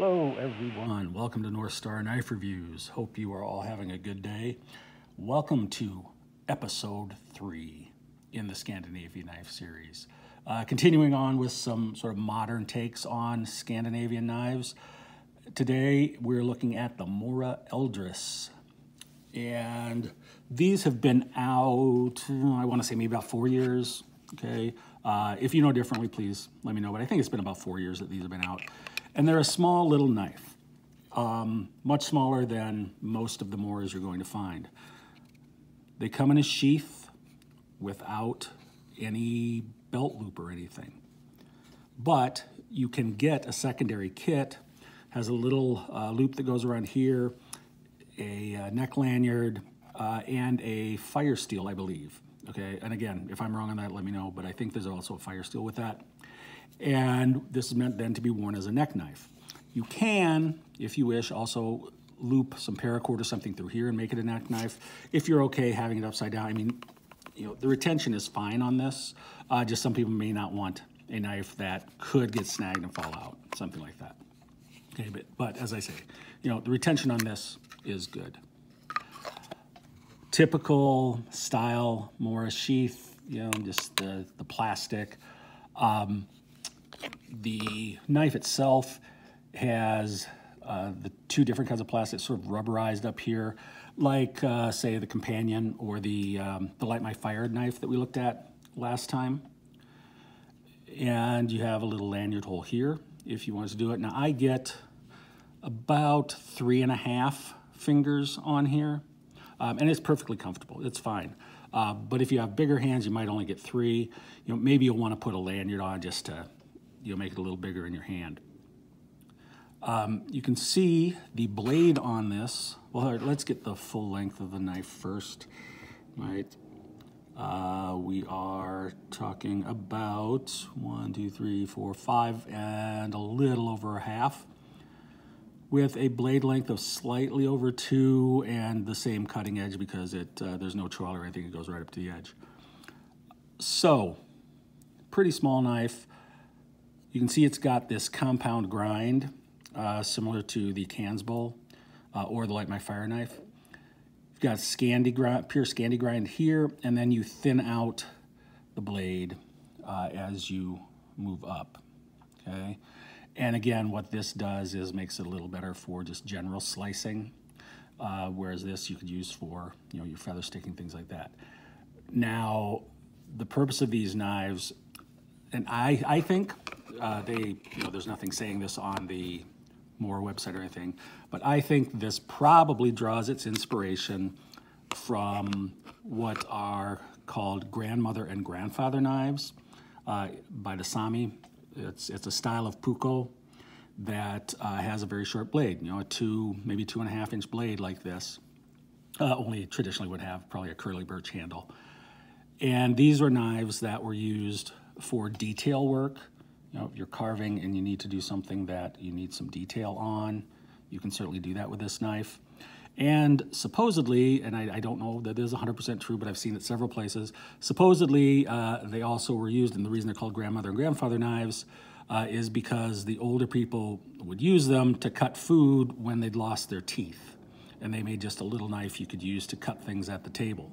Hello everyone, welcome to North Star Knife Reviews. Hope you are all having a good day. Welcome to episode 3 in the Scandinavian knife series. Continuing on with some sort of modern takes on Scandinavian knives. Today we're looking at the Mora Eldris. And these have been out, I want to say maybe about 4 years. Okay. If you know differently, please let me know. But I think it's been about 4 years that these have been out. And they're a small little knife, much smaller than most of the Moras you're going to find. They come in a sheath without any belt loop or anything. But you can get a secondary kit, has a little loop that goes around here, a neck lanyard, and a fire steel, I believe. Okay, and again, if I'm wrong on that, let me know, but I think there's also a fire steel with that. And this is meant then to be worn as a neck knife. You can, if you wish, also loop some paracord or something through here and make it a neck knife. If you're okay having it upside down, I mean, you know, the retention is fine on this. Just some people may not want a knife that could get snagged and fall out, something like that. Okay, but as I say, you know, the retention on this is good. Typical style Mora sheath, you know, just the plastic. The knife itself has the two different kinds of plastic sort of rubberized up here, like say the Companion or the Light My Fire knife that we looked at last time. And you have a little lanyard hole here if you want to do it. Now I get about 3.5 fingers on here, and it's perfectly comfortable. It's fine. But if you have bigger hands, you might only get 3. You know, maybe you'll want to put a lanyard on just to, you know, make it a little bigger in your hand. You can see the blade on this. Well, let's get the full length of the knife first, right? We are talking about 1, 2, 3, 4, 5, and a little over a half, with a blade length of slightly over 2 and the same cutting edge because there's no trawl or anything. It goes right up to the edge. So, pretty small knife. You can see it's got this compound grind, similar to the Cans Bowl or the Light My Fire knife. You've got pure Scandi grind here, and then you thin out the blade as you move up, okay? And again, what this does is makes it a little better for just general slicing, whereas this you could use for, you know, your feather sticking, things like that. Now, the purpose of these knives, and I think you know, there's nothing saying this on the Mora website or anything, but I think this probably draws its inspiration from what are called grandmother and grandfather knives by the Sami. It's a style of puukko that has a very short blade, you know, maybe 2.5 inch blade like this. Only traditionally would have probably a curly birch handle. And these were knives that were used for detail work. You know, if you're carving and you need to do something that you need some detail on, you can certainly do that with this knife. And supposedly, and I don't know that is 100% true, but I've seen it several places, supposedly they also were used, and the reason they're called grandmother and grandfather knives is because the older people would use them to cut food when they'd lost their teeth. And they made just a little knife you could use to cut things at the table.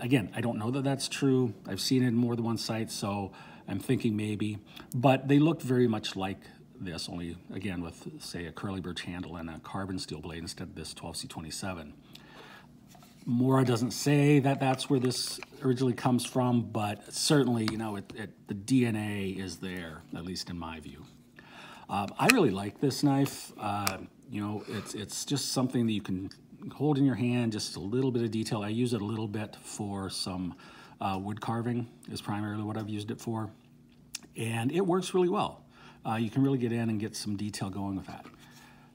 Again, I don't know that that's true. I've seen it in more than one site, so I'm thinking maybe. But they looked very much like this, only, again, with, say, a curly birch handle and a carbon steel blade instead of this 12C27. Mora doesn't say that that's where this originally comes from, but certainly, you know, the DNA is there, at least in my view. I really like this knife. You know, it's just something that you can hold in your hand, just a little bit of detail. I use it a little bit for some wood carving is primarily what I've used it for. And it works really well. You can really get in and get some detail going with that.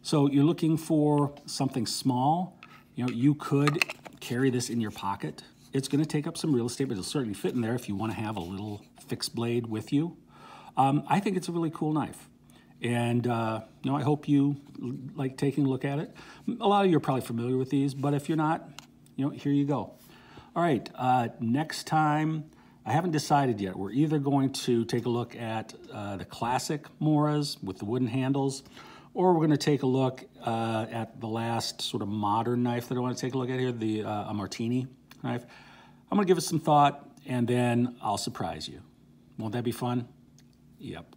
So you're looking for something small. You know, you could carry this in your pocket. It's going to take up some real estate, but it'll certainly fit in there if you want to have a little fixed blade with you. I think it's a really cool knife. And, you know, I hope you like taking a look at it. A lot of you are probably familiar with these, but if you're not, you know, here you go. All right, next time, I haven't decided yet. We're either going to take a look at the classic Moras with the wooden handles, or we're going to take a look at the last sort of modern knife that I want to take a look at here, the a Martini knife. I'm going to give it some thought, and then I'll surprise you. Won't that be fun? Yep.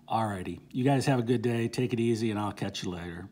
Alrighty. You guys have a good day. Take it easy, and I'll catch you later.